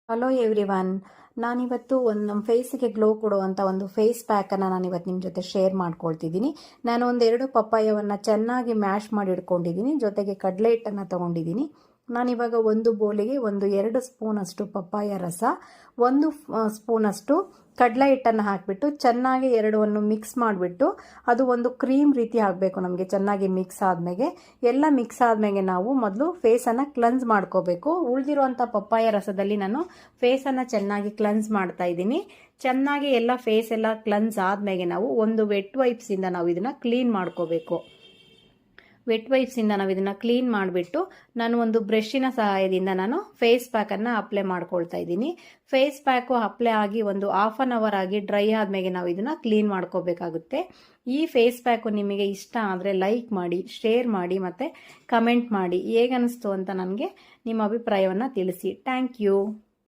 Hello everyone. ನಾನಿವತ್ತು ನಮ್ಮ ಫೇಸಿಗೆ glow ಕೊಡುವಂಥ ಒಂದು ಫೇಸ್ ಪ್ಯಾಕನ್ನು ನಾನಿವತ್ತು ನಿಮ್ಮ ಜೊತೆ ಶೇರ್ ಮಾಡ್ಕೊಳ್ತಿದ್ದೀನಿ. ನಾನು ಒಂದೆರಡು ಪಪ್ಪಾಯವನ್ನು ಚೆನ್ನಾಗಿ ಮ್ಯಾಶ್ ಮಾಡಿ ಇಟ್ಕೊಂಡಿದ್ದೀನಿ, ಜೊತೆಗೆ ಕಡಲೆ ಹಿಟ್ಟನ್ನು ತೊಗೊಂಡಿದ್ದೀನಿ. ನಾನಿವಾಗ ಒಂದು ಬೋಲಿಗೆ 2 ಸ್ಪೂನಷ್ಟು ಪಪ್ಪಾಯ ರಸ, 1 ಸ್ಪೂನಷ್ಟು ಕಡಲೆ ಹಿಟ್ಟನ್ನು ಹಾಕಿಬಿಟ್ಟು ಚೆನ್ನಾಗಿ ಎರಡವನ್ನು ಮಿಕ್ಸ್ ಮಾಡಿಬಿಟ್ಟು ಅದು ಒಂದು ಕ್ರೀಮ್ ರೀತಿ ಆಗಬೇಕು. ನಮಗೆ ಚೆನ್ನಾಗಿ ಮಿಕ್ಸ್ ಆದಮೇಲೆ ಮಿಕ್ಸ್ ಆದಮೇಲೆ ನಾವು ಮೊದಲು ಫೇಸನ್ನು ಕ್ಲನ್ಸ್ ಮಾಡ್ಕೋಬೇಕು. ಉಳಿದಿರುವಂಥ ಪಪ್ಪಾಯ ರಸದಲ್ಲಿ ನಾನು ಫೇಸನ್ನು ಚೆನ್ನಾಗಿ ಕ್ಲನ್ಸ್ ಮಾಡ್ತಾ ಇದ್ದೀನಿ. ಚೆನ್ನಾಗಿ ಫೇಸ್ ಎಲ್ಲ ಕ್ಲನ್ಸ್ ಆದಮೇಲೆ ನಾವು ಒಂದು ವೆಟ್ ವೈಪ್ಸಿಂದ ನಾವು ಇದನ್ನು ಕ್ಲೀನ್ ಮಾಡ್ಕೋಬೇಕು. ವೆಟ್ ವೈಪ್ಸಿಂದ ನಾವು ಇದನ್ನು ಕ್ಲೀನ್ ಮಾಡಿಬಿಟ್ಟು ನಾನು ಒಂದು ಬ್ರಷಿನ ಸಹಾಯದಿಂದ ನಾನು ಫೇಸ್ ಪ್ಯಾಕನ್ನು ಅಪ್ಲೈ ಮಾಡ್ಕೊಳ್ತಾ ಇದ್ದೀನಿ. ಫೇಸ್ ಪ್ಯಾಕು ಅಪ್ಲೈ ಆಗಿ ಒಂದು ಹಾಫ್ ಆನ್ ಅವರ್ ಆಗಿ ಡ್ರೈ ಆದಮೇಲೆ ನಾವು ಇದನ್ನು ಕ್ಲೀನ್ ಮಾಡ್ಕೋಬೇಕಾಗುತ್ತೆ. ಈ ಫೇಸ್ ಪ್ಯಾಕು ನಿಮಗೆ ಇಷ್ಟ ಆದರೆ ಲೈಕ್ ಮಾಡಿ, ಶೇರ್ ಮಾಡಿ ಮತ್ತು ಕಮೆಂಟ್ ಮಾಡಿ. ಹೇಗನ್ನಿಸ್ತು ಅಂತ ನನಗೆ ನಿಮ್ಮ ಅಭಿಪ್ರಾಯವನ್ನು ತಿಳಿಸಿ. Thank you.